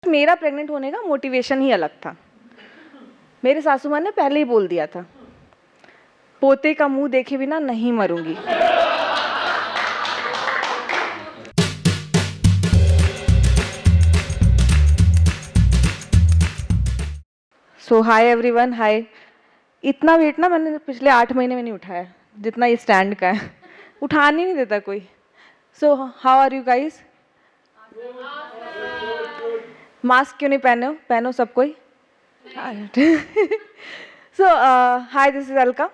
मेरा प्रेग्नेंट होने का मोटिवेशन ही अलग था। मेरे सासू माँ ने पहले ही बोल दिया था, पोते का मुंह देखे बिना नहीं मरूंगी। सो हाय एवरीवन, हाय। इतना वेट ना मैंने पिछले 8 महीने में नहीं उठाया जितना ये स्टैंड का है। उठाने नहीं देता कोई। So how are you guys? Mask क्यों नहीं पहने हो? पहनो सब कोई। So hi, this is Alka,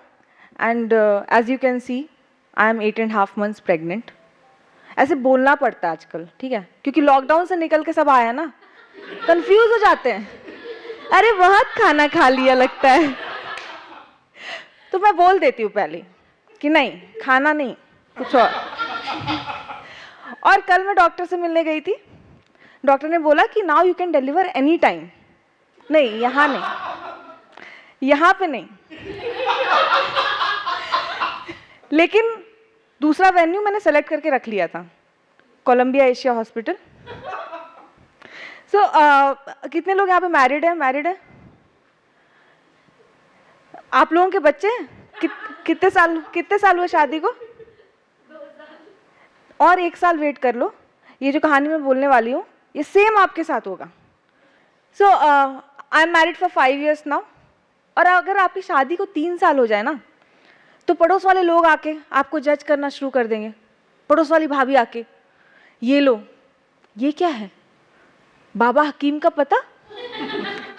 and as you can see, I am 8.5 months pregnant. ऐसे बोलना पड़ता है आजकल, ठीक है, क्योंकि लॉकडाउन से निकल के सब आया ना, कंफ्यूज हो जाते हैं। अरे बहुत खाना खा लिया लगता है। तो मैं बोल देती हूँ पहले कि नहीं, खाना नहीं, कुछ और कल मैं डॉक्टर से मिलने गई थी। डॉक्टर ने बोला कि now you can deliver any time. नहीं, यहाँ नहीं, यहाँ पे नहीं, लेकिन दूसरा वेन्यू मैंने सेलेक्ट करके रख लिया था, कोलंबिया एशिया हॉस्पिटल। सो कितने लोग यहाँ पे मैरिड है? आप लोगों के बच्चे कितने साल हुए शादी को? 2 साल। और 1 साल वेट कर लो। ये जो कहानी मैं बोलने वाली हूँ ये सेम आपके साथ होगा। So I am married for 5 years now. और अगर आपकी शादी को 3 साल हो जाए ना, तो पड़ोस वाले लोग आके आपको जज करना शुरू कर देंगे। पड़ोस वाली भाभी आके, ये लो, ये क्या है? बाबा हकीम का पता?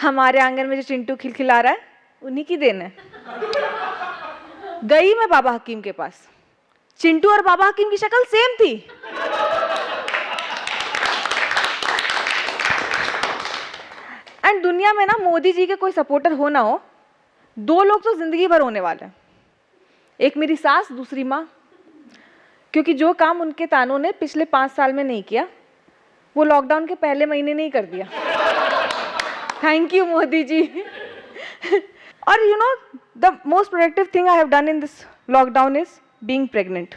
हमारे आंगन में जो चिंटू खिलखिला रहा है उन्हीं की देन है। गई मैं बाबा हकीम के पास, चिंटू और बाबा हकीम की शक्ल सेम थी। एंड दुनिया में ना मोदी जी के कोई सपोर्टर हो ना हो, 2 लोग तो जिंदगी भर होने वाले हैं। एक मेरी सास, दूसरी माँ। क्योंकि जो काम उनके तानों ने पिछले 5 साल में नहीं किया, वो लॉकडाउन के पहले महीने नहीं कर दिया। Thank you Modi ji. और you know, the most productive thing I have done in this lockdown is being pregnant.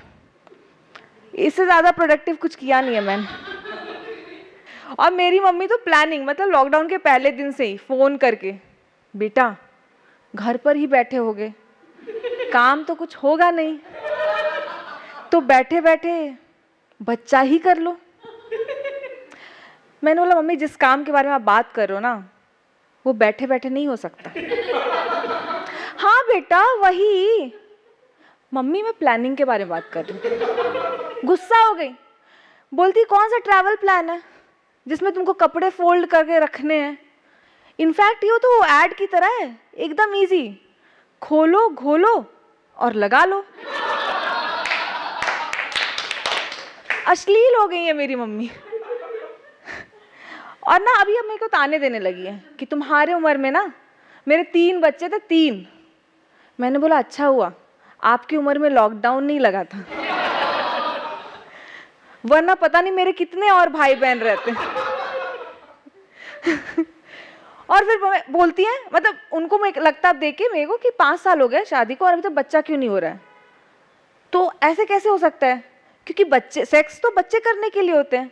इससे ज़्यादा प्रोडक्टिव कुछ किया नहीं है मैंने। और मेरी मम्मी तो प्लानिंग, मतलब लॉकडाउन के पहले दिन से ही फ़ोन करके, बेटा घर पर ही बैठे होगे, काम तो कुछ होगा नहीं, तो बैठे बैठे बच्चा ही कर लो। मैंने बोला, मम्मी जिस काम के बारे में आप बात कर रहे हो ना, वो बैठे बैठे नहीं हो सकता। हाँ बेटा वही। मम्मी मैं प्लानिंग के बारे में बात कर रही हूँ। गुस्सा हो गई, बोलती कौन सा ट्रैवल प्लान है जिसमें तुमको कपड़े फोल्ड करके रखने हैं? इनफैक्ट ये तो ऐड की तरह है, एकदम इजी, खोलो घोलो और लगा लो। अश्लील हो गई है मेरी मम्मी। और ना अभी अब मेरे को ताने देने लगी है कि तुम्हारे उम्र में ना मेरे 3 बच्चे थे, 3। मैंने बोला अच्छा हुआ आपकी उम्र में लॉकडाउन नहीं लगा था, वरना पता नहीं मेरे कितने और भाई बहन रहते। और फिर बोलती हैं, मतलब उनको लगता देख के मेरे को कि 5 साल हो गए शादी को और अभी तक बच्चा क्यों नहीं हो रहा है। तो ऐसे कैसे हो सकता है? क्योंकि बच्चे, सेक्स तो बच्चे करने के लिए होते हैं,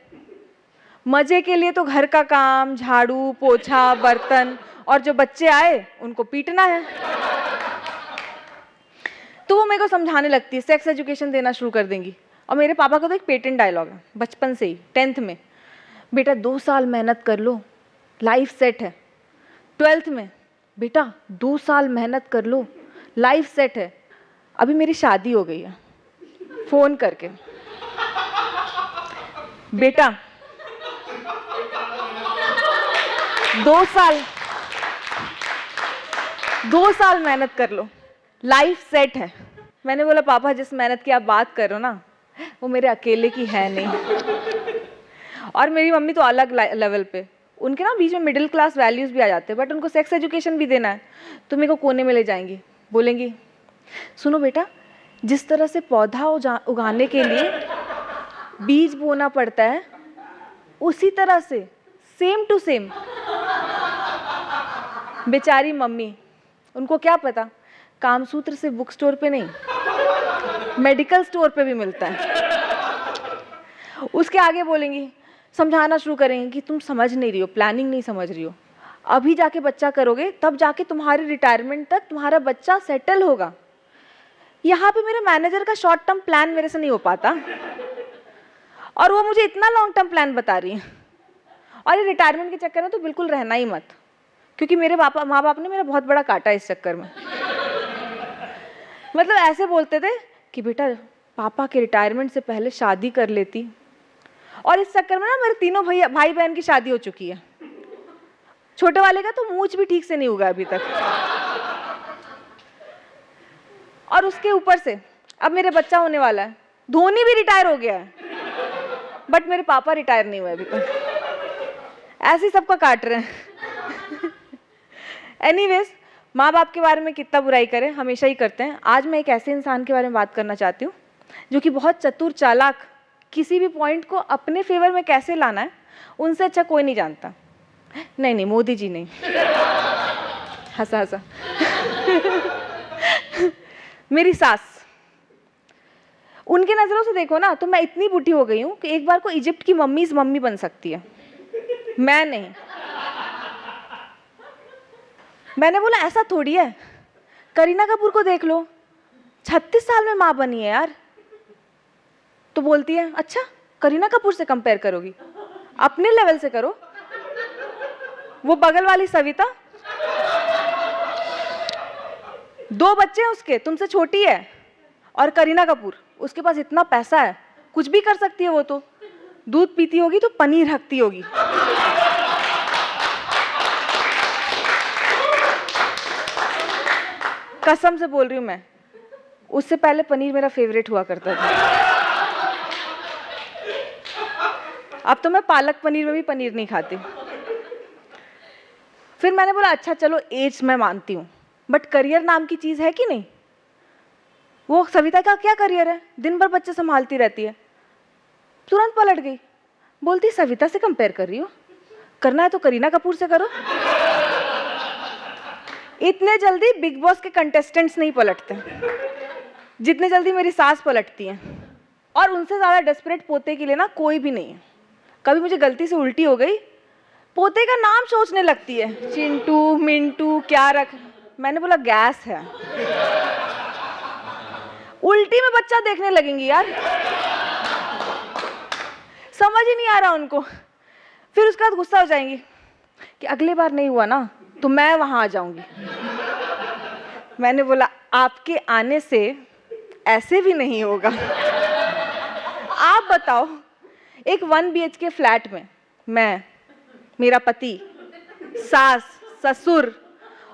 मजे के लिए तो घर का काम, झाड़ू पोछा, बर्तन, और जो बच्चे आए उनको पीटना है। तो वो मेरे को समझाने लगती है, सेक्स एजुकेशन देना शुरू कर देंगी। और मेरे पापा का तो एक पेटेंट डायलॉग है बचपन से ही, 10th में, बेटा 2 साल मेहनत कर लो, लाइफ सेट है। 12th में, बेटा 2 साल मेहनत कर लो, लाइफ सेट है। अभी मेरी शादी हो गई है, फोन करके, बेटा 2 साल मेहनत कर लो, लाइफ सेट है। मैंने बोला पापा जिस मेहनत की आप बात कर रहे हो ना, वो मेरे अकेले की है नहीं। और मेरी मम्मी तो अलग लेवल पे, उनके ना बीच में मिडिल क्लास वैल्यूज़ भी आ जाते हैं, बट उनको सेक्स एजुकेशन भी देना है। तो मेरे को कोने में ले जाएंगी, बोलेंगी सुनो बेटा, जिस तरह से पौधा उगाने के लिए बीज बोना पड़ता है, उसी तरह से सेम टू सेम। बेचारी मम्मी, उनको क्या पता कामसूत्र से बुक स्टोर पे नहीं, मेडिकल स्टोर पे भी मिलता है। उसके आगे बोलेंगी समझाना शुरू करेंगे कि तुम समझ नहीं रही हो, प्लानिंग नहीं समझ रही हो, अभी जाके बच्चा करोगे तब जाके तुम्हारी रिटायरमेंट तक तुम्हारा बच्चा सेटल होगा। यहाँ पे मेरे मैनेजर का शॉर्ट टर्म प्लान मेरे से नहीं हो पाता और वो मुझे इतना लॉन्ग टर्म प्लान बता रही है। और ये रिटायरमेंट के चक्कर में तो बिल्कुल रहना ही मत, क्योंकि मेरे माँ बाप ने मेरा बहुत बड़ा काटा इस चक्कर में। मतलब ऐसे बोलते थे कि बेटा पापा के रिटायरमेंट से पहले शादी कर लेती, और इस चक्कर में ना मेरे तीनों भाई बहन की शादी हो चुकी है। छोटे वाले का तो मूंछ भी ठीक से नहीं हुआ अभी तक, और उसके ऊपर से अब मेरे बच्चा होने वाला है। धोनी भी रिटायर हो गया है, बट मेरे पापा रिटायर नहीं हुए अभी तक। ऐसे ही सबका काट रहे हैं। एनीवेज, माँ बाप के बारे में कितना बुराई करें, हमेशा ही करते हैं। आज मैं एक ऐसे इंसान के बारे में बात करना चाहती हूँ जो कि बहुत चतुर चालाक, किसी भी पॉइंट को अपने फेवर में कैसे लाना है उनसे अच्छा कोई नहीं जानता। नहीं, मोदी जी नहीं। हंसा हंसा। मेरी सास, उनके नजरों से देखो ना तो मैं इतनी बूढ़ी हो गई हूँ कि एक बार को इजिप्ट की मम्मी बन सकती है, मैं नहीं। मैंने बोला ऐसा थोड़ी है, करीना कपूर को देख लो, 36 साल में माँ बनी है यार। तो बोलती है अच्छा करीना कपूर से कंपेयर करोगी, अपने लेवल से करो। वो बगल वाली सविता, 2 बच्चे हैं उसके, तुमसे छोटी है। और करीना कपूर, उसके पास इतना पैसा है, कुछ भी कर सकती है वो तो। दूध पीती होगी तो पनीर रखती होगी। कसम से बोल रही हूँ मैं, उससे पहले पनीर मेरा फेवरेट हुआ करता था। अब तो मैं पालक पनीर में भी पनीर नहीं खाती। फिर मैंने बोला अच्छा चलो एज मैं मानती हूँ, बट करियर नाम की चीज़ है कि नहीं। वो सविता का क्या करियर है, दिन भर बच्चे संभालती रहती है। तुरंत पलट गई, बोलती सविता से कंपेयर कर रही हो, करना है तो करीना कपूर से करो। इतने जल्दी बिग बॉस के कंटेस्टेंट्स नहीं पलटते जितने जल्दी मेरी सास पलटती हैं। और उनसे ज़्यादा डेस्परेट पोते के लिए ना कोई भी नहीं है। कभी मुझे गलती से उल्टी हो गई, पोते का नाम सोचने लगती है, चिंटू मिंटू क्या रख। मैंने बोला गैस है। उल्टी में बच्चा देखने लगेंगी यार, समझ ही नहीं आ रहा उनको। फिर उसके बाद गुस्सा हो जाएंगी कि अगली बार नहीं हुआ ना तो मैं वहां आ जाऊंगी। मैंने बोला आपके आने से ऐसे भी नहीं होगा। आप बताओ, एक 1 BHK फ्लैट में मैं, मेरा पति, सास, ससुर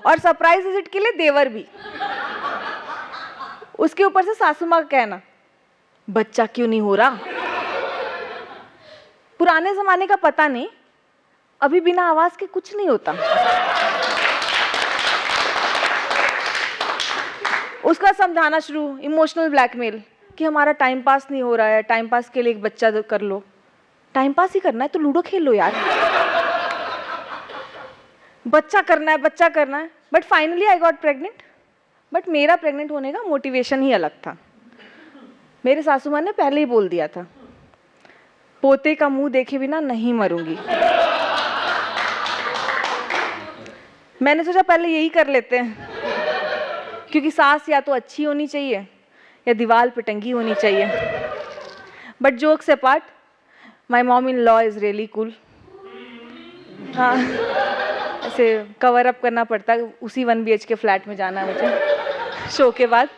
और सरप्राइज विजिट के लिए देवर भी, उसके ऊपर से सासू माँ का कहना बच्चा क्यों नहीं हो रहा। पुराने जमाने का पता नहीं, अभी बिना आवाज के कुछ नहीं होता। उसका समझाना शुरू, इमोशनल ब्लैकमेल कि हमारा टाइम पास नहीं हो रहा है, टाइम पास के लिए एक बच्चा कर लो। टाइम पास ही करना है तो लूडो खेल लो यार। बच्चा करना है। But finally I got pregnant. But मेरा प्रेग्नेंट होने का मोटिवेशन ही अलग था। मेरे सासू माँ ने पहले ही बोल दिया था, पोते का मुंह देखे बिना नहीं मरूंगी। मैंने सोचा पहले यही कर लेते हैं, क्योंकि सास या तो अच्छी होनी चाहिए या दीवार पे टंगी होनी चाहिए। But jokes apart, my mom in law is really cool. हाँ, ऐसे कवर अप करना पड़ता है, उसी 1 BHK फ्लैट में जाना है मुझे शो के बाद।